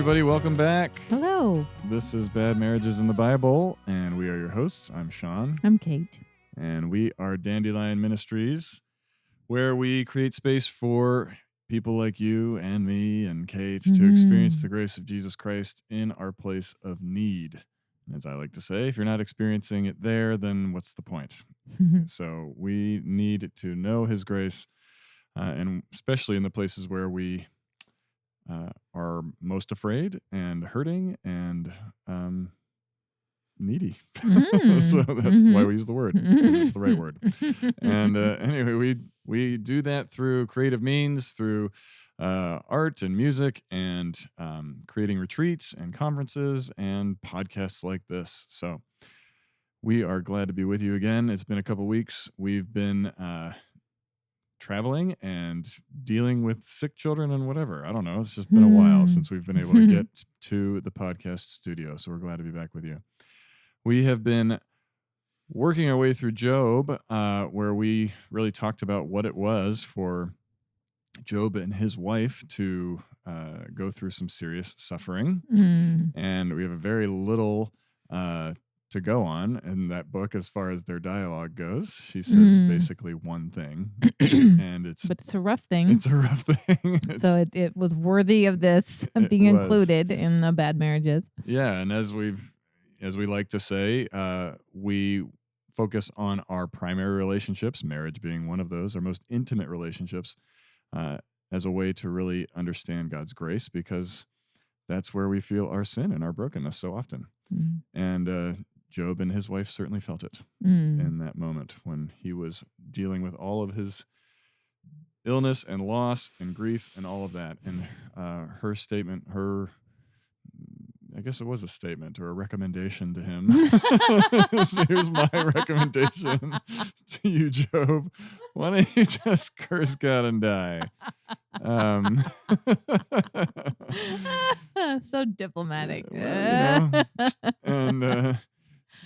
everybody. Welcome back. Hello. This is Bad Marriages in the Bible, and we are your hosts. I'm Sean. I'm Kate. And we are Dandelion Ministries, where we create space for people like you and me and Kate to experience the grace of Jesus Christ in our place of need. As I like to say, if you're not experiencing it there, then what's the point? So we need to know his grace, and especially in the places where we are most afraid and hurting and needy. So that's why we use the word, because it's the right word. And anyway, we do that through creative means, through art and music, and creating retreats and conferences and podcasts like this. So we are glad to be with you again. It's been a couple weeks. We've been traveling and dealing with sick children and whatever. I don't know. It's just been a while since we've been able to get to the podcast studio. So we're glad to be back with you. We have been working our way through Job, where we really talked about what it was for Job and his wife to go through some serious suffering. And we have a very little to go on in that book as far as their dialogue goes. She says basically one thing, and but it's a rough thing. It's a rough thing. So it was worthy of this being included in the Bad Marriages. Yeah, and as we like to say, we focus on our primary relationships, marriage being one of those, our most intimate relationships, as a way to really understand God's grace, because that's where we feel our sin and our brokenness so often. And Job and his wife certainly felt it in that moment when he was dealing with all of his illness and loss and grief and all of that. And her statement, I guess it was a statement or a recommendation to him. So here's my recommendation to you, Job. Why don't you just curse God and die? So diplomatic. And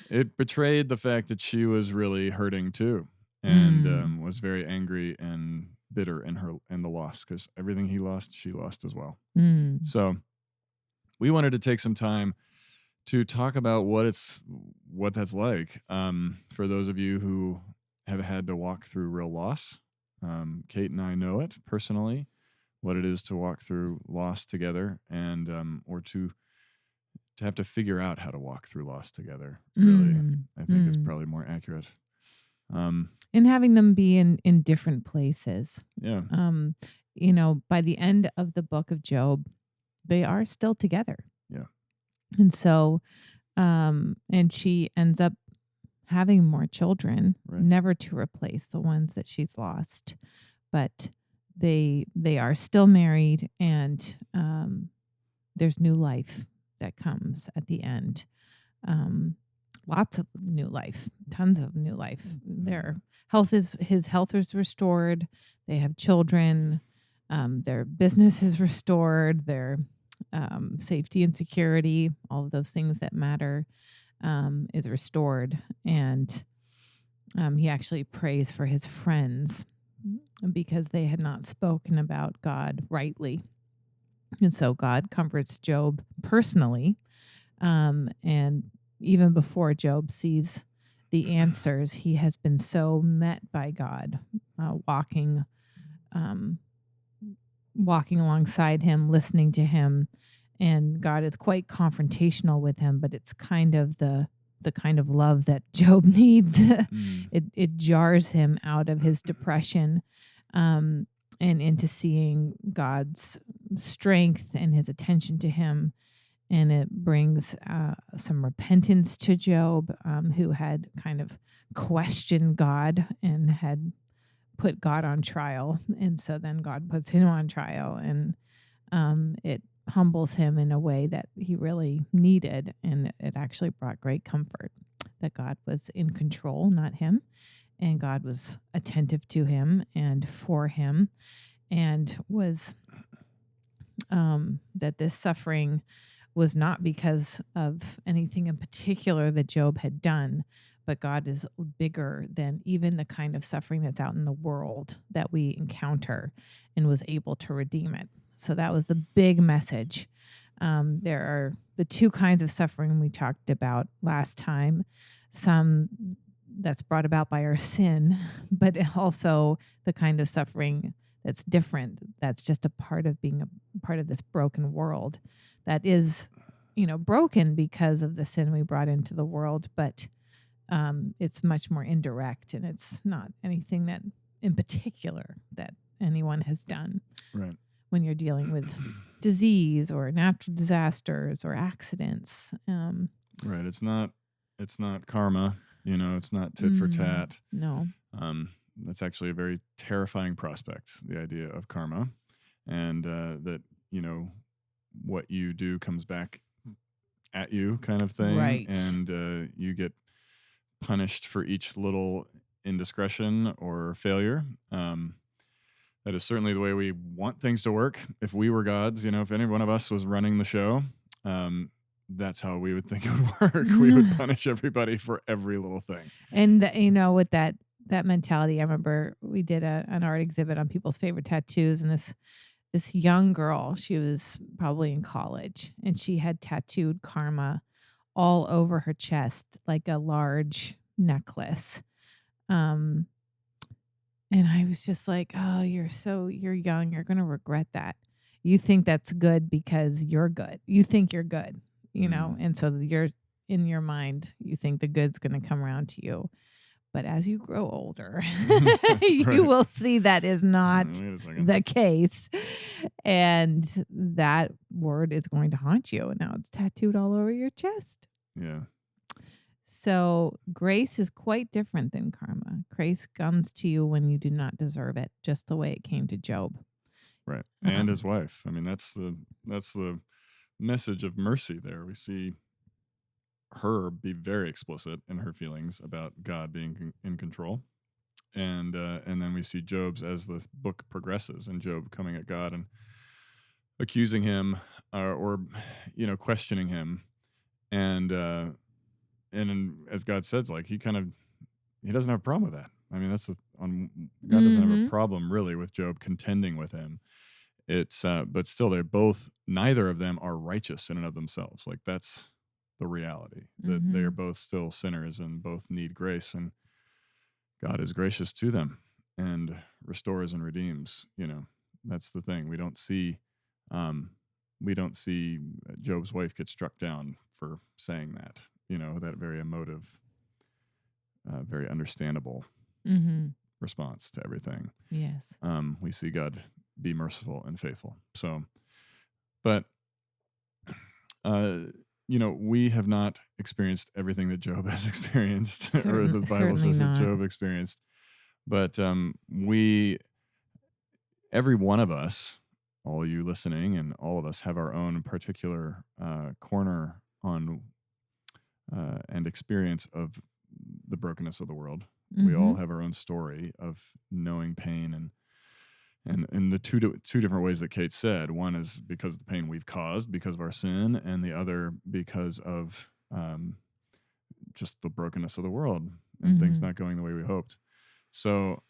it betrayed the fact that she was really hurting too, and was very angry and bitter in the loss, because everything he lost, she lost as well. So we wanted to take some time to talk about what that's like for those of you who have had to walk through real loss. Kate and I know it personally, what it is to walk through loss together, and or to have to figure out how to walk through loss together. Really, I think it's probably more accurate. And having them be in different places. Yeah. By the end of the book of Job, they are still together. Yeah. And so, and she ends up having more children, never to replace the ones that she's lost, but they are still married, and there's new life that comes at the end. Lots of new life, tons of new life. His health is restored. They have children. Their business is restored. Their safety and security, all of those things that matter, is restored. And he actually prays for his friends because they had not spoken about God rightly. And so God comforts Job personally. And even before Job sees the answers, he has been so met by God, walking alongside him, listening to him. And God is quite confrontational with him, but it's kind of the kind of love that Job needs. It jars him out of his depression, and into seeing God's strength and his attention to him. And it brings some repentance to Job, who had kind of questioned God and had put God on trial. And so then God puts him on trial, and it humbles him in a way that he really needed. And it actually brought great comfort that God was in control, not him. And God was attentive to him and for him, and was that this suffering was not because of anything in particular that Job had done, but God is bigger than even the kind of suffering that's out in the world that we encounter, and was able to redeem it. So that was the big message There are the two kinds of suffering we talked about last time. Some that's brought about by our sin, but also the kind of suffering that's different. That's just a part of being a part of this broken world that is, broken because of the sin we brought into the world, but it's much more indirect, and it's not anything that in particular that anyone has done. Right. When you're dealing with disease or natural disasters or accidents. Right. It's not karma, it's not tit for tat. No. That's actually a very terrifying prospect, the idea of karma, and that, what you do comes back at you kind of thing. Right. And you get punished for each little indiscretion or failure. That is certainly the way we want things to work. If we were gods, if any one of us was running the show, that's how we would think it would work. We would punish everybody for every little thing. And, with that mentality, I remember we did an art exhibit on people's favorite tattoos, and this young girl, she was probably in college, and she had tattooed karma all over her chest like a large necklace. And I was just like, oh, you're young. You're going to regret that. You think that's good because you're good. You think you're good, and so you're in your mind, you think the good's going to come around to you. But as you grow older, you will see that is not the case. And that word is going to haunt you. And now it's tattooed all over your chest. Yeah. So grace is quite different than karma. Grace comes to you when you do not deserve it, just the way it came to Job. Right. And his wife. I mean, that's the message of mercy there. We see her be very explicit in her feelings about God being in control. And then we see Job's as the book progresses, and Job coming at God and accusing him or questioning him. And as God says, like he doesn't have a problem with that. I mean, God doesn't have a problem really with Job contending with him. It's but still, neither of them are righteous in and of themselves. Like that's the reality, that they are both still sinners and both need grace, and God is gracious to them and restores and redeems. That's the thing. We don't see Job's wife get struck down for saying that. That very emotive, very understandable response to everything. Yes. We see God be merciful and faithful. So, but, we have not experienced everything that Job has experienced, or the Bible says that Job experienced. But every one of us, all you listening and all of us, have our own particular corner on and experience of the brokenness of the world. We all have our own story of knowing pain, and the two different ways that Kate said. One is because of the pain we've caused because of our sin, and the other because of just the brokenness of the world and things not going the way we hoped. So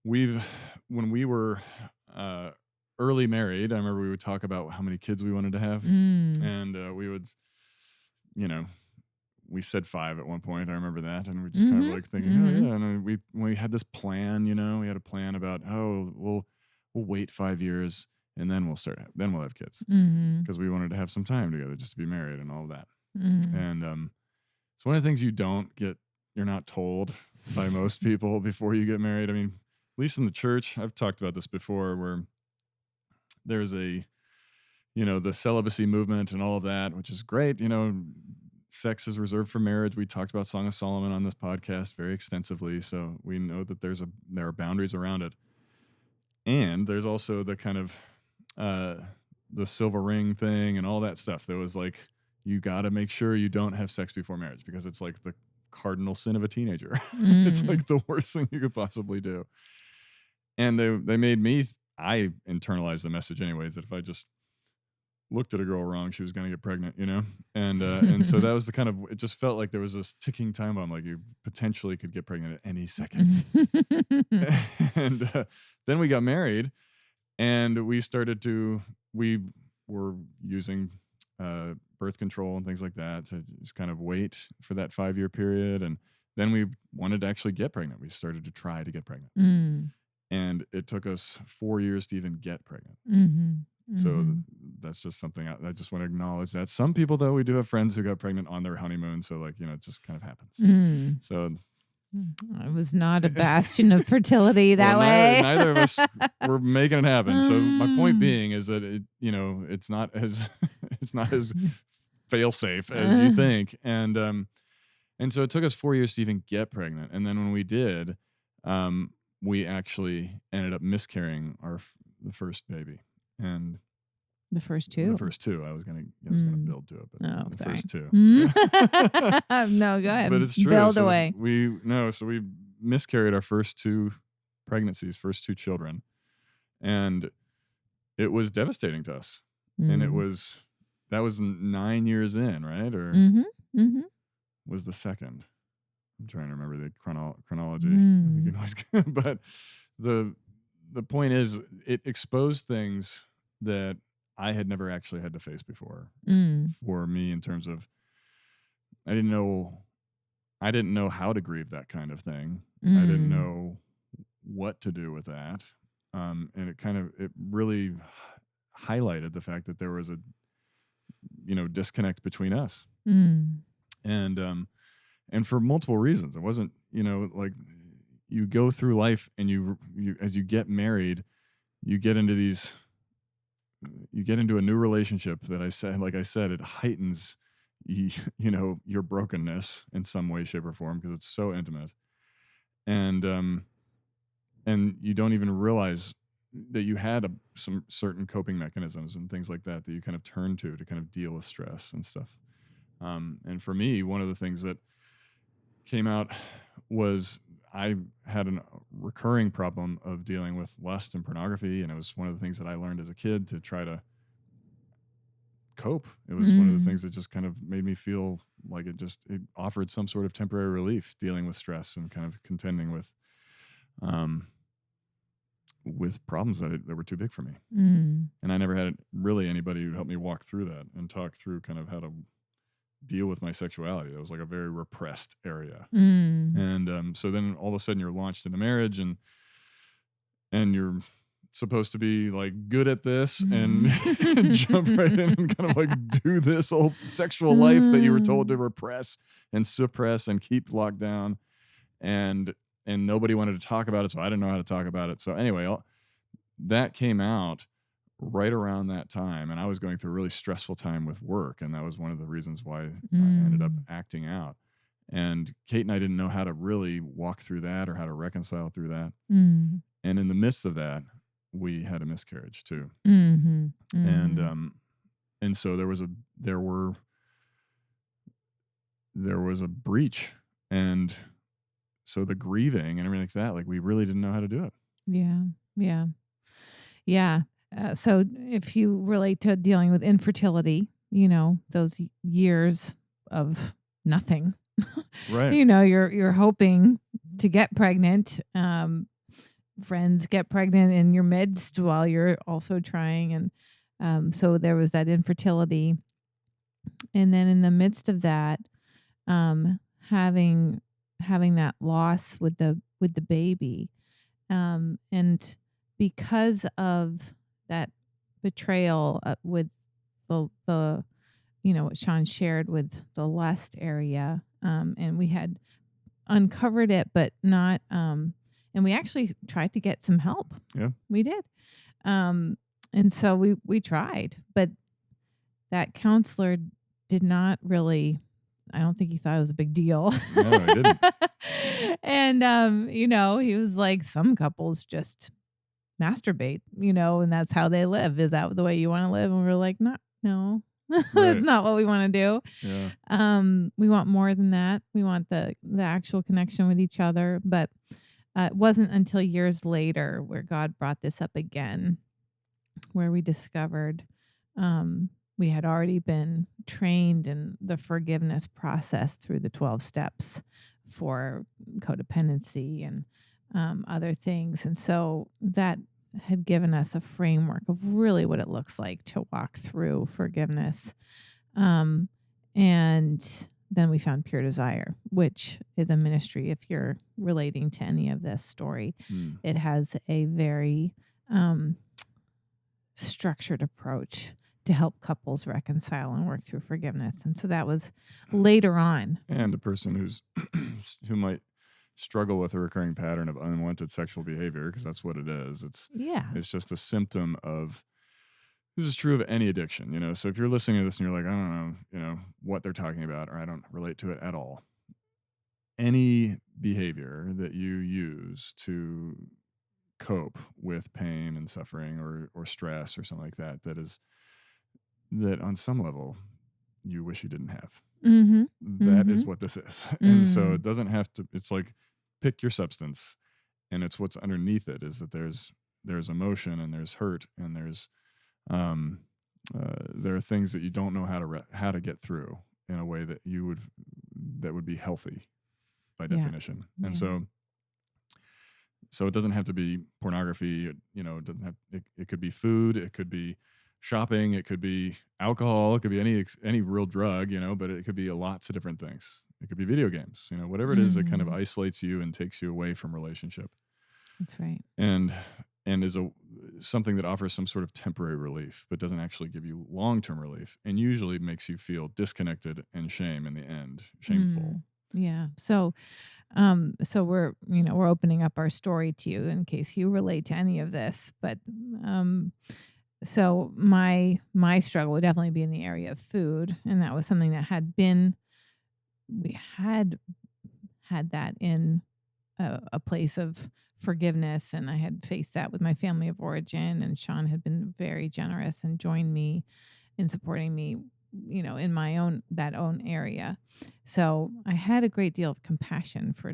when we were early married, I remember we would talk about how many kids we wanted to have, and we would, we said 5 at one point. I remember that, and we're just kind of like thinking, oh yeah. And we had this plan, we had a plan about, we'll wait 5 years and then then we'll have kids, because we wanted to have some time together just to be married and all of that. And it's one of the things you're not told by most people before you get married. I mean, at least in the church, I've talked about this before, where there's the celibacy movement and all of that, which is great. Sex is reserved for marriage. We talked about Song of Solomon on this podcast very extensively, so we know that there are boundaries around it. And there's also the kind of the silver ring thing and all that stuff. There was like, you got to make sure you don't have sex before marriage, because it's like the cardinal sin of a teenager. It's like the worst thing you could possibly do. And they made me, I internalized the message anyways, that if I just looked at a girl wrong, she was going to get pregnant, and so that was the kind of, it just felt like there was this ticking time bomb, like you potentially could get pregnant at any second. And then we got married, and we were using birth control and things like that to just kind of wait for that 5-year period. And then we wanted to actually get pregnant. We started to try to get pregnant. And it took us 4 years to even get pregnant. So that's just something I just want to acknowledge that. Some people, though, we do have friends who got pregnant on their honeymoon. So, like, it just kind of happens. So it was not a bastion of fertility that way. Neither of us were making it happen. So my point being is that it's not as it's not as fail safe as you think. And so it took us 4 years to even get pregnant. And then when we did, we actually ended up miscarrying the first baby. And the first two. I was gonna build to it, but the sorry. first two. No, go ahead. But it's true. Build so away. we miscarried our first 2 pregnancies, first 2 children, and it was devastating to us. And that was 9 years in, right? Or was the second? I'm trying to remember the chronology. But the point is, it exposed things that I had never actually had to face before for me, in terms of I didn't know how to grieve that kind of thing. I didn't know what to do with that. And it really highlighted the fact that there was a disconnect between us. And for multiple reasons. It wasn't, like, you go through life and you as you get married, you get into a new relationship that like I said, it heightens your brokenness in some way, shape, or form, because it's so intimate. And you don't even realize that you had some certain coping mechanisms and things like that you kind of turn to kind of deal with stress and stuff. And for me, one of the things that came out was I had a recurring problem of dealing with lust and pornography, and it was one of the things that I learned as a kid to try to cope. It was one of the things that just kind of made me feel like it offered some sort of temporary relief, dealing with stress and kind of contending with problems that were too big for me. And I never had really anybody who helped me walk through that and talk through kind of how to deal with my sexuality. It was like a very repressed area. And so then all of a sudden you're launched into marriage, and you're supposed to be like good at this and jump right in and kind of like do this old sexual life that you were told to repress and suppress and keep locked down. And nobody wanted to talk about it, so I didn't know how to talk about it. So anyway, that came out right around that time, and I was going through a really stressful time with work, and that was one of the reasons why I ended up acting out. And Kate and I didn't know how to really walk through that or how to reconcile through that. And in the midst of that, we had a miscarriage too. And so there was a breach, and so the grieving and everything like that, like, we really didn't know how to do it. Yeah. So if you relate to dealing with infertility, those years of nothing, right? You're hoping to get pregnant. Friends get pregnant in your midst while you're also trying, and so there was that infertility, and then in the midst of that, having that loss with the baby, and because of that betrayal with the what Sean shared with the lust area, and we had uncovered it, but not, and we actually tried to get some help. Yeah, we did, and so we tried, but that counselor did not really. I don't think he thought it was a big deal. No, he didn't. And he was like, some couples just masturbate, and that's how they live. Is that the way you want to live? And we were like, no. That's not what we want to do. Yeah. We want more than that. We want the actual connection with each other. But it wasn't until years later where God brought this up again, where we discovered we had already been trained in the forgiveness process through the 12 steps for codependency and other things. And so that had given us a framework of really what it looks like to walk through forgiveness. Um, and then we found Pure Desire, which is a ministry. If you're relating to any of this story, it has a very structured approach to help couples reconcile and work through forgiveness. And so that was later on. And a person who might struggle with a recurring pattern of unwanted sexual behavior, because that's what it is. It's just a symptom of, this is true of any addiction, so if you're listening to this and you're like, I don't know, what they're talking about, or I don't relate to it at all. Any behavior that you use to cope with pain and suffering or stress or something like that, that on some level you wish you didn't have. That is what this is. And so it doesn't have to, it's like, pick your substance, and it's what's underneath it is that there's emotion, and there's hurt, and there's there are things that you don't know how to get through in a way that would be healthy by definition. And so it doesn't have to be pornography. It doesn't have. It could be food. It could be shopping. It could be alcohol. It could be any real drug. But it could be lots of different things. It could be video games. Whatever it is that kind of isolates you and takes you away from relationship. That's right. And is something that offers some sort of temporary relief, but doesn't actually give you long-term relief, and usually makes you feel disconnected and shame in the end, shameful. Yeah. So we're opening up our story to you in case you relate to any of this. But so my struggle would definitely be in the area of food, and that was something that we had that in a place of forgiveness, and I had faced that with my family of origin, and Sean had been very generous and joined me in supporting me, in my own area. So I had a great deal of compassion for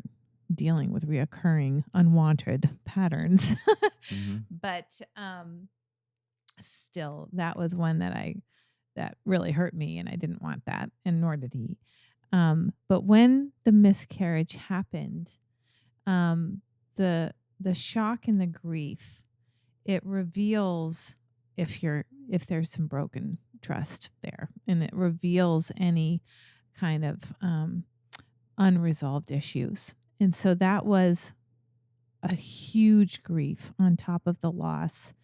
dealing with reoccurring unwanted patterns. But still, that was one that really hurt me, and I didn't want that, and nor did he. But when the miscarriage happened, the shock and the grief, it reveals if there's some broken trust there, and it reveals any kind of unresolved issues. And so that was a huge grief on top of the loss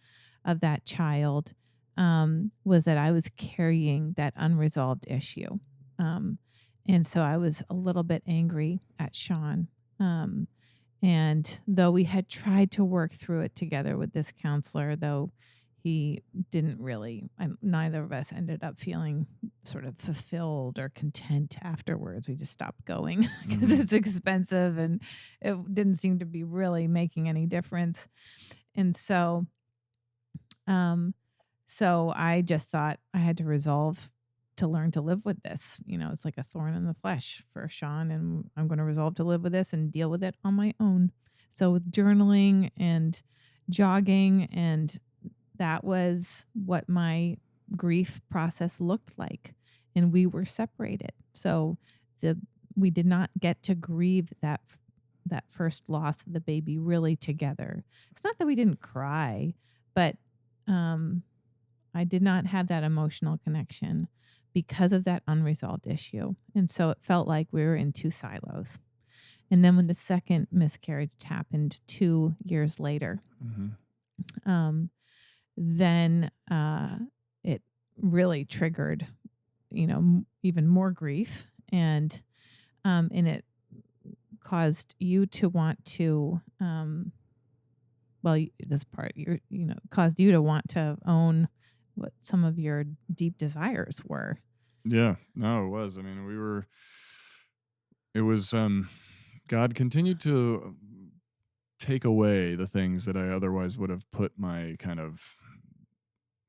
of that child, was that I was carrying that unresolved issue. And so I was a little bit angry at Sean. And though we had tried to work through it together with this counselor, though he didn't really, neither of us ended up feeling sort of fulfilled or content afterwards. We just stopped going because it's expensive, and it didn't seem to be really making any difference. And so I just thought I had to resolve to learn to live with this. It's like a thorn in the flesh for Sean, and I'm going to resolve to live with this and deal with it on my own. So with journaling and jogging, and that was what my grief process looked like. And we were separated. So we did not get to grieve that first loss of the baby really together. It's not that we didn't cry, but I did not have that emotional connection because of that unresolved issue. And so it felt like we were in two silos. And then when the second miscarriage happened 2 years later, then it really triggered, even more grief, and it caused you to want to, this part, caused you to want to own what some of your deep desires were. Yeah, no, it was. I mean, God continued to take away the things that I otherwise would have put my kind of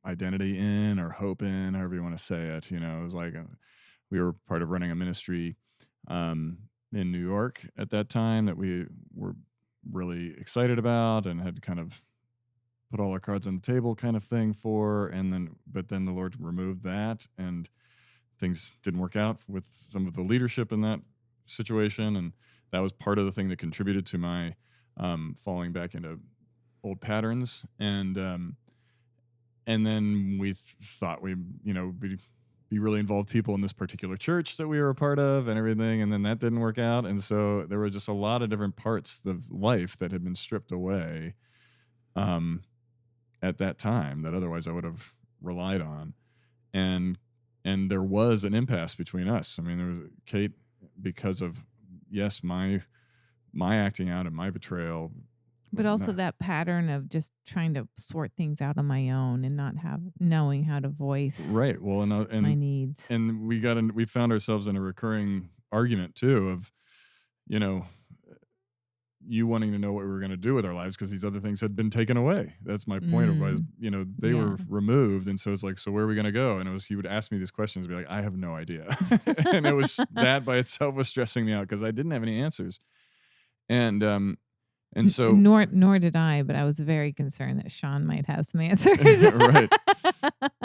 identity in, or hope in, however you want to say it. It was like we were part of running a ministry in New York at that time that we were really excited about and had kind of put all our cards on the table kind of thing for, but then the Lord removed that, and things didn't work out with some of the leadership in that situation. And that was part of the thing that contributed to my falling back into old patterns, and then we thought we, be really involved people in this particular church that we were a part of and everything, and then that didn't work out, and so there were just a lot of different parts of life that had been stripped away um, at that time that otherwise I would have relied on, and there was an impasse between us. I mean, there was Kate, because of, yes, my acting out and my betrayal. But also that pattern of just trying to sort things out on my own and not knowing how to voice Right. Well, my needs. and we found ourselves in a recurring argument too of, you know, you wanting to know what we were going to do with our lives because these other things had been taken away. That's my point of was, they were removed. And so it's like, so where are we going to go? And it was, he would ask me these questions and be like, I have no idea. And it was that by itself was stressing me out because I didn't have any answers. And so nor did I, but I was very concerned that Sean might have some answers. Right.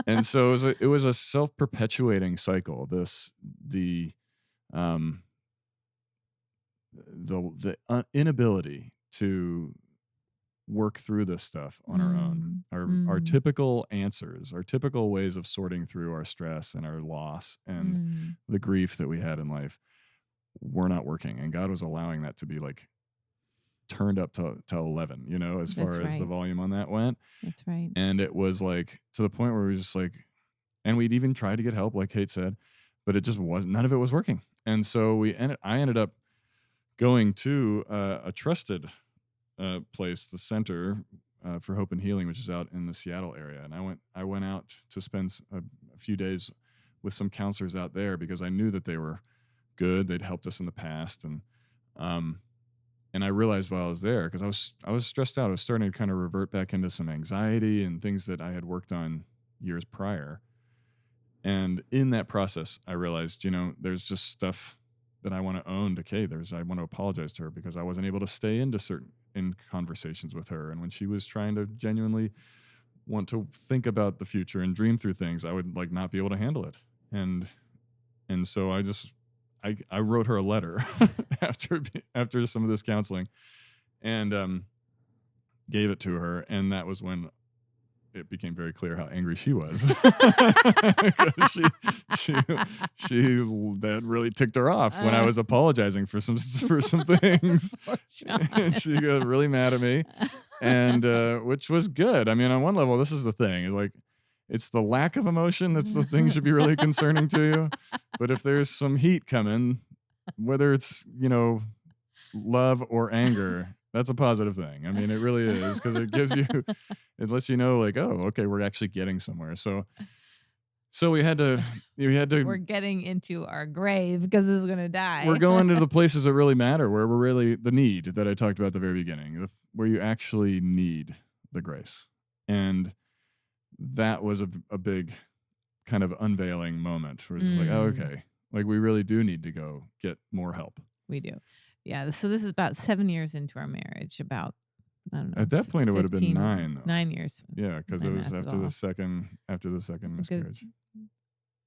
And so it was a self-perpetuating cycle. The inability to work through this stuff on our own. Our typical answers, our typical ways of sorting through our stress and our loss and the grief that we had in life were not working. And God was allowing that to be like turned up to 11, as far as the volume on that went. That's right. And it was like to the point where we were just like, and we'd even tried to get help, like Kate said, but it just wasn't, none of it was working. And so I ended up going to a trusted place, the Center for Hope and Healing, which is out in the Seattle area. And I went out to spend a few days with some counselors out there because I knew that they were good. They'd helped us in the past. And I realized while I was there, because I was stressed out, I was starting to kind of revert back into some anxiety and things that I had worked on years prior. And in that process, I realized, there's just stuff that I want to own to Kate. I want to apologize to her because I wasn't able to stay in conversations with her. And when she was trying to genuinely want to think about the future and dream through things, I would like not be able to handle it. And so I wrote her a letter after some of this counseling and gave it to her. And that was when it became very clear how angry she was. Because she that really ticked her off when I was apologizing for some things. And she got really mad at me, and which was good. I mean, on one level, this is the thing. It's like, it's the lack of emotion that's the thing should be really concerning to you. But if there's some heat coming, whether it's, love or anger, that's a positive thing. I mean, it really is, because it lets you know, like, oh, okay, we're actually getting somewhere. So we had to. We're getting into our grave because this is going to die. We're going to the places that really matter, where we're really the need that I talked about at the very beginning, where you actually need the grace. And that was a big kind of unveiling moment where it's just like, oh, okay, like we really do need to go get more help. We do. Yeah. So this is about 7 years into our marriage. About, I don't know. At that point, 15, it would have been 9. Though. 9 years. Yeah, because it was after the second miscarriage.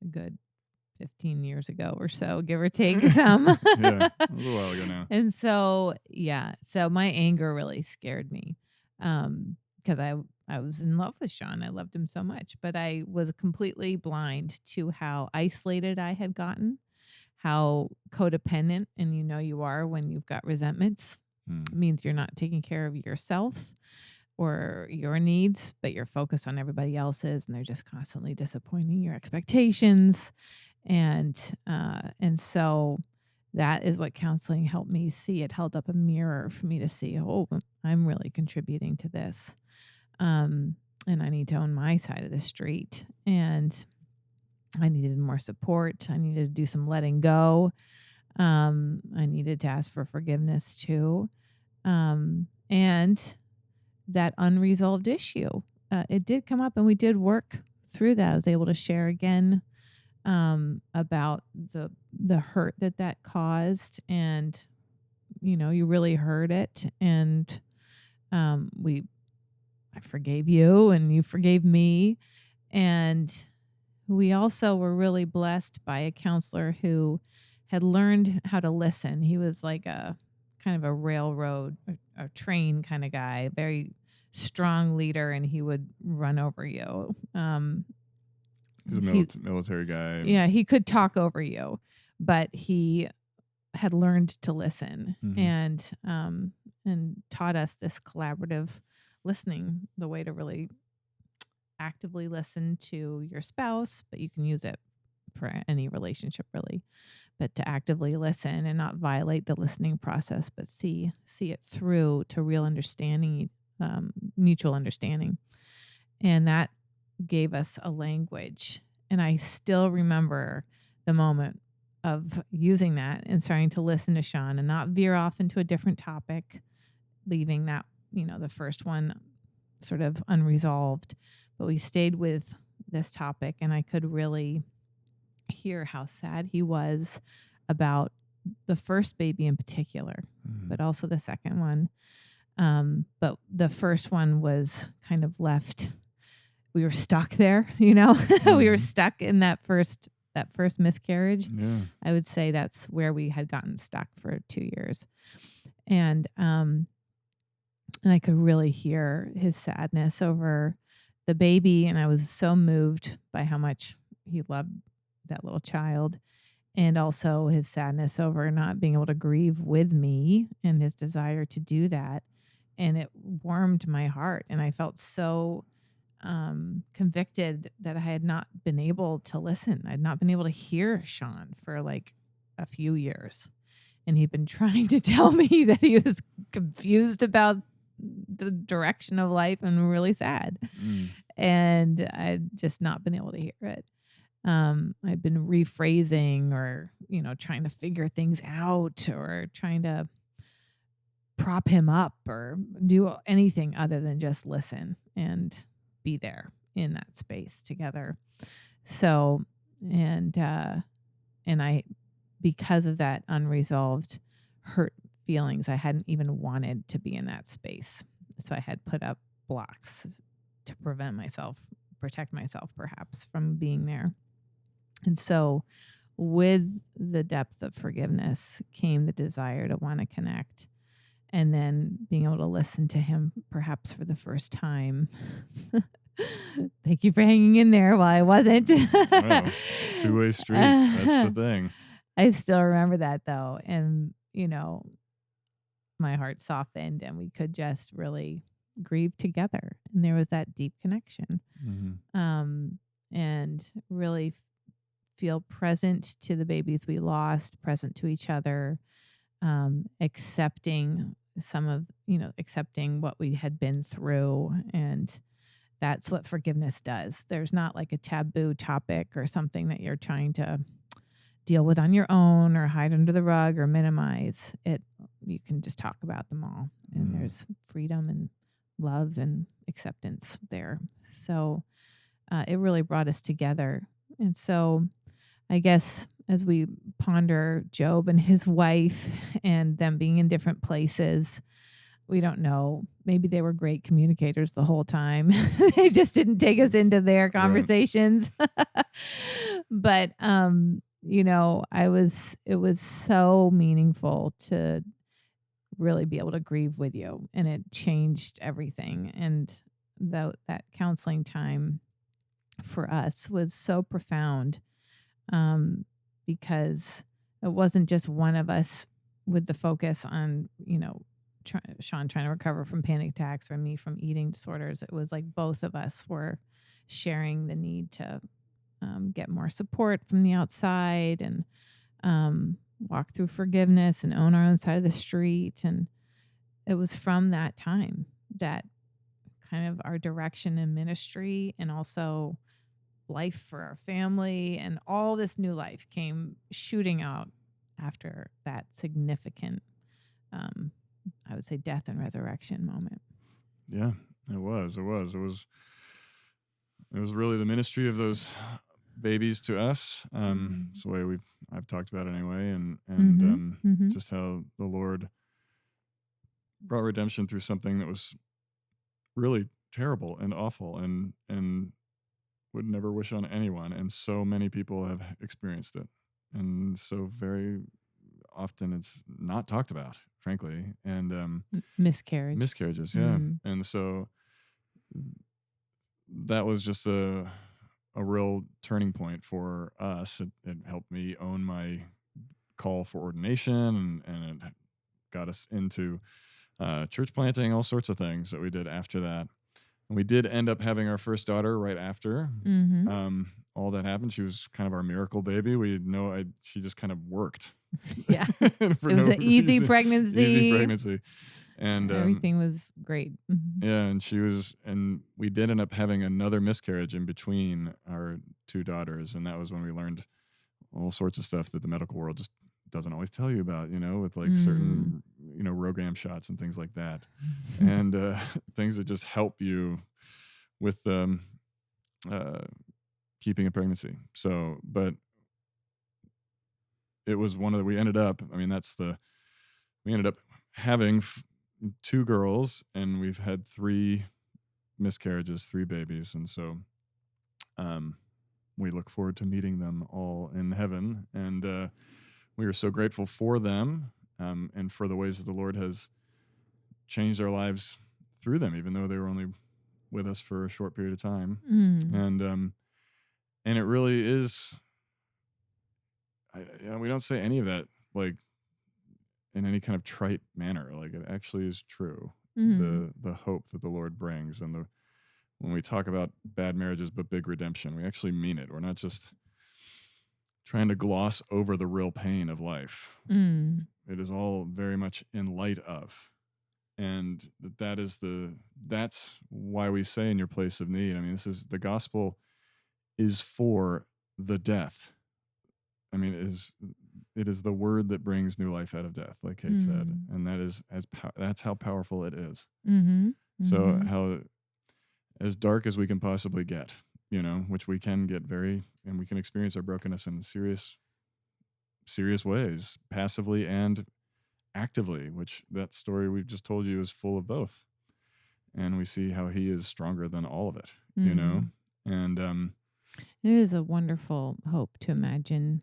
A good 15 years ago or so, give or take some. Yeah, a little while ago now. And so, so my anger really scared me because I was in love with Sean. I loved him so much, but I was completely blind to how isolated I had gotten, how codependent, and you are when you've got resentments. It means you're not taking care of yourself or your needs, but you're focused on everybody else's, and they're just constantly disappointing your expectations. And so that is what counseling helped me see. It held up a mirror for me to see, oh, I'm really contributing to this. And I need to own my side of the street. And I needed more support. I needed to do some letting go. I needed to ask for forgiveness too. And that unresolved issue, it did come up, and we did work through that. I was able to share again about the hurt that caused, and you really heard it, and I forgave you, and you forgave me, and we also were really blessed by a counselor who had learned how to listen. He was like a kind of a railroad, a train kind of guy, very strong leader, and he would run over you. He's a military guy. Yeah, he could talk over you, but he had learned to listen, and taught us this collaborative listening, the way to really actively listen to your spouse, but you can use it for any relationship really, but to actively listen and not violate the listening process, but see it through to real understanding, mutual understanding. And that gave us a language. And I still remember the moment of using that and starting to listen to Sean and not veer off into a different topic, leaving that, the first one sort of unresolved. But we stayed with this topic, and I could really hear how sad he was about the first baby in particular, but also the second one. But the first one was kind of left. We were stuck there, we were stuck in that first miscarriage. Yeah. I would say that's where we had gotten stuck for 2 years. And I could really hear his sadness over the baby. And I was so moved by how much he loved that little child, and also his sadness over not being able to grieve with me and his desire to do that. And it warmed my heart. And I felt so convicted that I had not been able to listen. I'd not been able to hear Sean for like a few years. And he'd been trying to tell me that he was confused about the direction of life and really sad. And I'd just not been able to hear it. I'd been rephrasing or, trying to figure things out or trying to prop him up or do anything other than just listen and be there in that space together. So, and I, because of that unresolved hurt feelings, I hadn't even wanted to be in that space. So I had put up blocks to protect myself perhaps from being there. And so with the depth of forgiveness came the desire to want to connect, and then being able to listen to him perhaps for the first time. Thank you for hanging in there while I wasn't. Wow. Two-way street. That's the thing. I still remember that though. And, my heart softened and we could just really grieve together. And there was that deep connection. And really feel present to the babies we lost, present to each other, accepting accepting what we had been through. And that's what forgiveness does. There's not like a taboo topic or something that you're trying to deal with on your own or hide under the rug or minimize it. You can just talk about them all, and there's freedom and love and acceptance there. So it really brought us together. And so I guess as we ponder Job and his wife and them being in different places, we don't know. Maybe they were great communicators the whole time. They just didn't take us into their conversations. But, it was so meaningful to really be able to grieve with you, and it changed everything. And that counseling time for us was so profound, because it wasn't just one of us with the focus on, Sean trying to recover from panic attacks or me from eating disorders. It was like both of us were sharing the need to get more support from the outside and walk through forgiveness and own our own side of the street. And it was from that time that kind of our direction in ministry and also life for our family and all this new life came shooting out after that significant, I would say, death and resurrection moment. Yeah, it was. It was really the ministry of those babies to us. It's the way I've talked about it anyway, and just how the Lord brought redemption through something that was really terrible and awful and would never wish on anyone. And so many people have experienced it, and so very often it's not talked about, frankly. And miscarriages, yeah. And so that was just a real turning point for us. It helped me own my call for ordination, and it got us into church planting, all sorts of things that we did after that. And we did end up having our first daughter right after Mm-hmm. all that happened. She was kind of our miracle baby. She just kind of worked. Yeah. It for was no an easy reason. pregnancy. Easy pregnancy. And everything was great. yeah, and we did end up having another miscarriage in between our two daughters, and that was when we learned all sorts of stuff that the medical world just doesn't always tell you about, with like certain, Rogam shots and things like that, and things that just help you with keeping a pregnancy. So, but it was we ended up, we ended up having two girls, and we've had 3 miscarriages, 3 babies. And so we look forward to meeting them all in heaven. And we are so grateful for them, and for the ways that the Lord has changed our lives through them, even though they were only with us for a short period of time. And it really is, we don't say any of that like in any kind of trite manner. Like, it actually is true. The hope that the Lord brings, and when we talk about bad marriages but big redemption, we actually mean it. We're not just trying to gloss over the real pain of life. It is all very much in light of, and that's why we say in your place of need. The gospel is for the death. It is the word that brings new life out of death, like Kate said, and that's how powerful it is. So how as dark as we can possibly get, which we can get and we can experience our brokenness in serious ways, passively and actively, which that story we've just told you is full of both. And we see how he is stronger than all of it, and it is a wonderful hope to imagine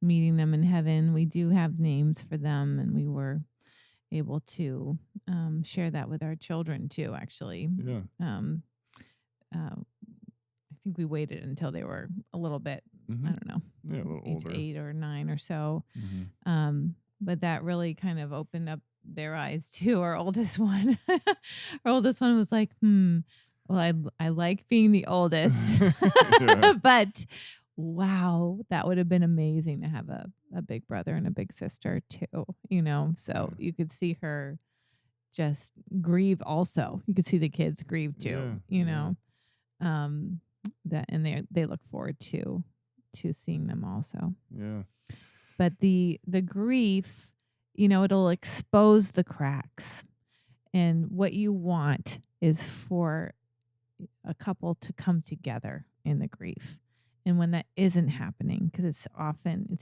meeting them in heaven. We do have names for them, and we were able to share that with our children too, actually. Yeah. I think we waited until they were a little bit, I don't know, a little age older. 8 or 9 or so. But that really kind of opened up their eyes too. Our oldest one, was like, well, I like being the oldest, but wow, that would have been amazing to have a big brother and a big sister too, so you could see her just grieve also. You could see the kids grieve too, that, and they look forward to seeing them also. Yeah. But the grief, it'll expose the cracks. And what you want is for a couple to come together in the grief. And when that isn't happening, because it's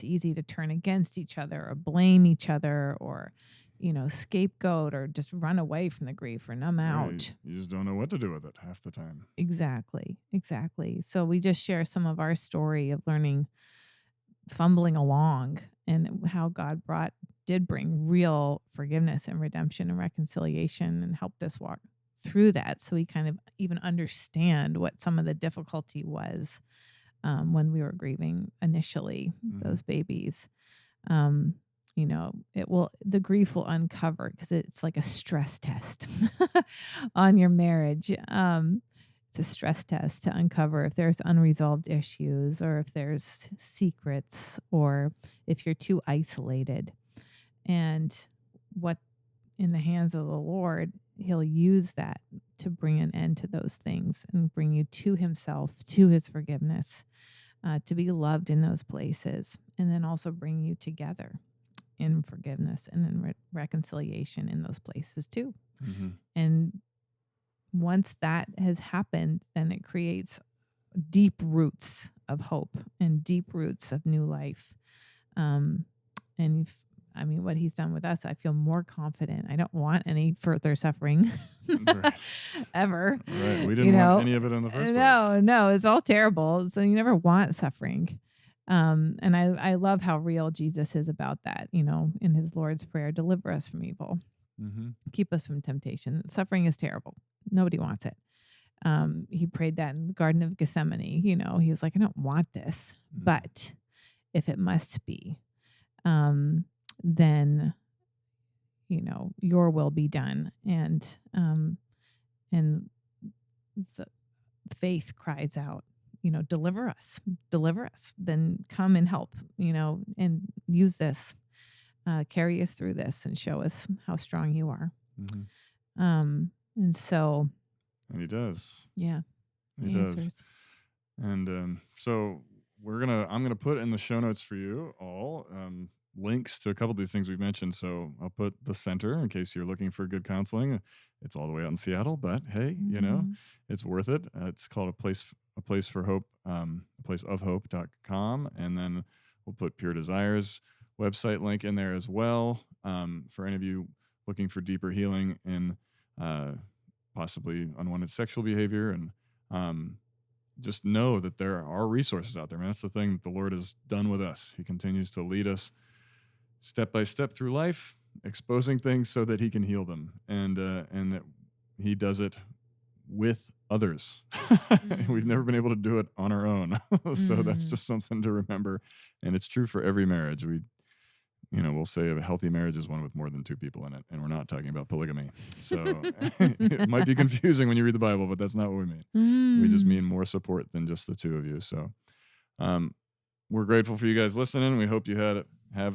easy to turn against each other or blame each other or, scapegoat or just run away from the grief or numb out. You just don't know what to do with it half the time. Exactly. So we just share some of our story of fumbling along, and how God did bring real forgiveness and redemption and reconciliation, and helped us walk through that, so we kind of even understand what some of the difficulty was when we were grieving initially those babies. The grief will uncover, because it's like a stress test on your marriage. It's a stress test to uncover if there's unresolved issues, or if there's secrets, or if you're too isolated. And what in the hands of the Lord, he'll use that to bring an end to those things and bring you to himself, to his forgiveness, to be loved in those places, and then also bring you together in forgiveness and in reconciliation in those places too. And once that has happened, then it creates deep roots of hope and deep roots of new life. What he's done with us, I feel more confident. I don't want any further suffering ever. Right. We didn't want any of it in the first place. No, it's all terrible. So you never want suffering. And I love how real Jesus is about that, in his Lord's Prayer: deliver us from evil. Keep us from temptation. Suffering is terrible. Nobody wants it. He prayed that in the Garden of Gethsemane. He was like, I don't want this, but if it must be, then your will be done. And the faith cries out, deliver us, then come and help, and use this, carry us through this and show us how strong you are. And so, and he does. Yeah. He does. And so I'm gonna put in the show notes for you all links to a couple of these things we've mentioned. So I'll put the center in case you're looking for good counseling. It's all the way out in Seattle, but hey, it's worth it. It's called a place for hope, a place of hope.com. And then we'll put Pure Desires website link in there as well. For any of you looking for deeper healing in possibly unwanted sexual behavior, and just know that there are resources out there, man. That's the thing that the Lord has done with us. He continues to lead us step by step through life, exposing things so that he can heal them. And that he does it with others. We've never been able to do it on our own. So that's just something to remember. And it's true for every marriage. We'll say a healthy marriage is one with more than two people in it, and we're not talking about polygamy. So it might be confusing when you read the Bible, but that's not what we mean. We just mean more support than just the two of you. So we're grateful for you guys listening. We hope you have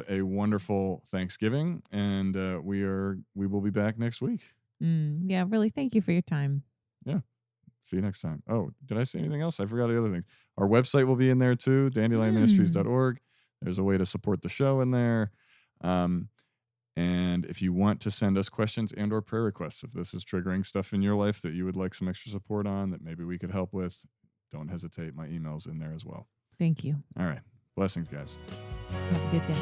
a wonderful Thanksgiving, and we will be back next week. Yeah, really. Thank you for your time. Yeah. See you next time. Oh, did I say anything else? I forgot the other thing. Our website will be in there too, dandelionministries.org. There's a way to support the show in there. And if you want to send us questions and or prayer requests, if this is triggering stuff in your life that you would like some extra support on that maybe we could help with, don't hesitate. My email's in there as well. Thank you. All right. Blessings, guys. Have a good day.